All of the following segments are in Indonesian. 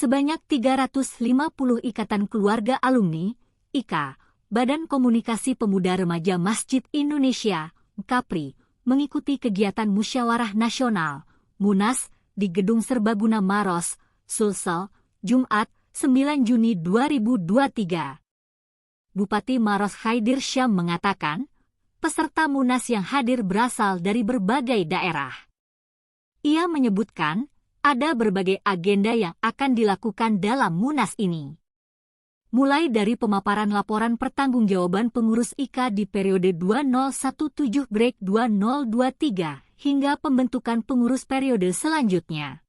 sebanyak 350 ikatan keluarga alumni, IKA, Badan Komunikasi Pemuda Remaja Masjid Indonesia, KAPRI, mengikuti kegiatan Musyawarah Nasional, MUNAS, di Gedung Serbaguna Maros, Sulsel, Jumat, 9 Juni 2023. Bupati Maros Khaidir Syam mengatakan, peserta MUNAS yang hadir berasal dari berbagai daerah. Ia menyebutkan, ada berbagai agenda yang akan dilakukan dalam MUNAS ini. Mulai dari pemaparan laporan pertanggungjawaban pengurus IKA di periode 2017-2023 hingga pembentukan pengurus periode selanjutnya.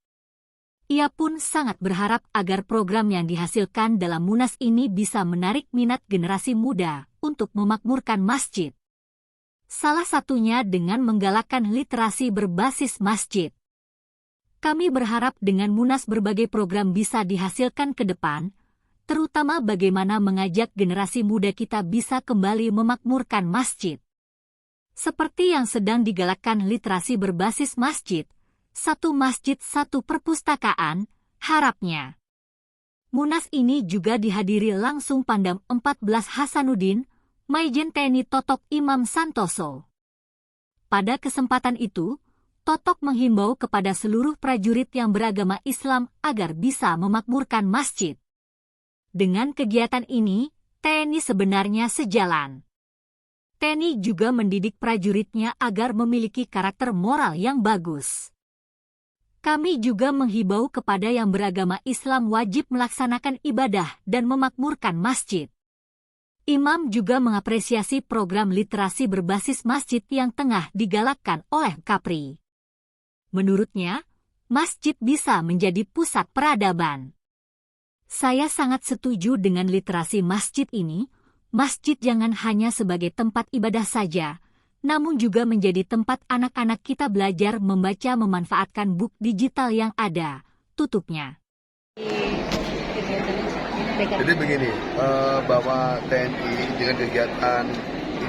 Ia pun sangat berharap agar program yang dihasilkan dalam MUNAS ini bisa menarik minat generasi muda untuk memakmurkan masjid. Salah satunya dengan menggalakkan literasi berbasis masjid. Kami berharap dengan MUNAS berbagai program bisa dihasilkan ke depan, terutama bagaimana mengajak generasi muda kita bisa kembali memakmurkan masjid. Seperti yang sedang digalakkan literasi berbasis masjid, satu masjid satu perpustakaan, harapnya. MUNAS ini juga dihadiri langsung Pangdam 14 Hasanuddin, Maijen TNI Totok Imam Santoso. Pada kesempatan itu, Totok menghimbau kepada seluruh prajurit yang beragama Islam agar bisa memakmurkan masjid. Dengan kegiatan ini, TNI sebenarnya sejalan. TNI juga mendidik prajuritnya agar memiliki karakter moral yang bagus. Kami juga menghibau kepada yang beragama Islam wajib melaksanakan ibadah dan memakmurkan masjid. Imam juga mengapresiasi program literasi berbasis masjid yang tengah digalakkan oleh KAPRI. Menurutnya, masjid bisa menjadi pusat peradaban. Saya sangat setuju dengan literasi masjid ini. Masjid jangan hanya sebagai tempat ibadah saja, namun juga menjadi tempat anak-anak kita belajar membaca memanfaatkan buku digital yang ada, tutupnya. Jadi begini, bahwa TNI dengan kegiatan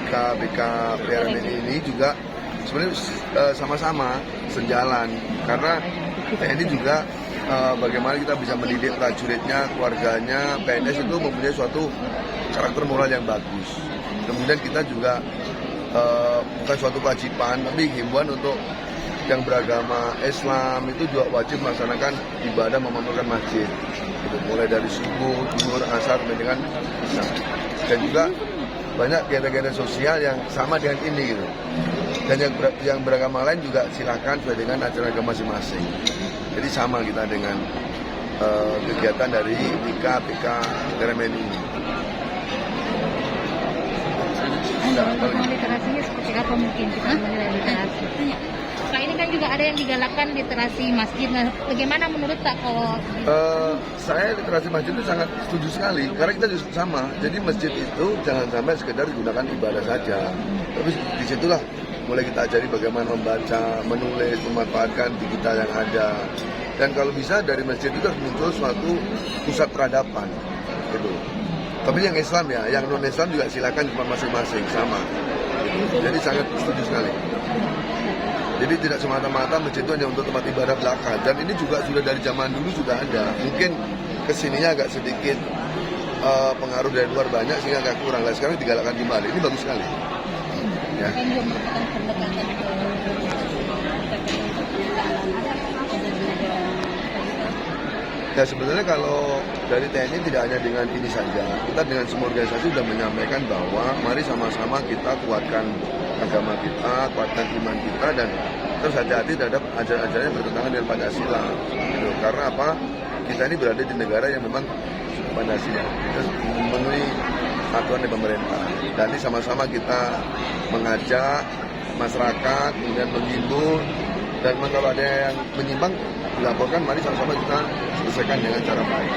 IKA, BK, PRMN ini juga sebenarnya sama-sama sejalan, karena TNI juga bagaimana kita bisa mendidik prajuritnya, keluarganya, PNS itu mempunyai suatu karakter moral yang bagus. Kemudian kita juga bukan suatu kewajiban, tapi himbauan untuk yang beragama Islam itu juga wajib melaksanakan ibadah memakmurkan masjid. Gitu, mulai dari subuh, zuhur, asar, dengan isya. Dan juga banyak kegiatan-kegiatan sosial yang sama dengan ini gitu. Dan yang beragama lain juga silakan sesuai dengan ajaran agama masing-masing. Jadi sama kita dengan kegiatan dari IKA, BK, PRMN ini. Literasinya seperti apa mungkin kita menilai literasi? Nah, ini kan juga ada yang digalakkan literasi masjid. Nah, bagaimana menurut Pak kalau? Saya literasi masjid itu sangat setuju sekali, karena kita juga sama. Jadi masjid itu jangan sampai sekedar digunakan ibadah saja. Tapi disitulah mulai kita ajari bagaimana membaca, menulis, memanfaatkan digital yang ada. Dan kalau bisa dari masjid itu harus muncul suatu pusat peradaban, gitu. Tapi yang Islam ya, yang non-Islam juga silakan cuma masing-masing, sama. Gitu. Jadi sangat setuju sekali. Jadi tidak semata-mata masjid itu hanya untuk tempat ibadah belaka. Dan ini juga sudah dari zaman dulu sudah ada. Mungkin kesininya agak sedikit pengaruh dari luar banyak sehingga agak kurang. Nah, sekarang digalakkan kembali. Ini bagus sekali. Ya. Ya sebenarnya kalau dari TNI tidak hanya dengan ini saja, kita dengan semua organisasi sudah menyampaikan bahwa mari sama-sama kita kuatkan agama kita, kuatkan iman kita, dan terus hati-hati terhadap ajaran-ajaran yang bertentangan dengan Pancasila. Gitu. Karena apa? Kita ini berada di negara yang memang Pancasila, kita memenuhi aturan dari pemerintah. Dan ini sama-sama kita mengajak masyarakat, kemudian menghimbau, dan kalau ada yang menyimpang dilaporkan, mari sama-sama kita selesaikan dengan cara baik.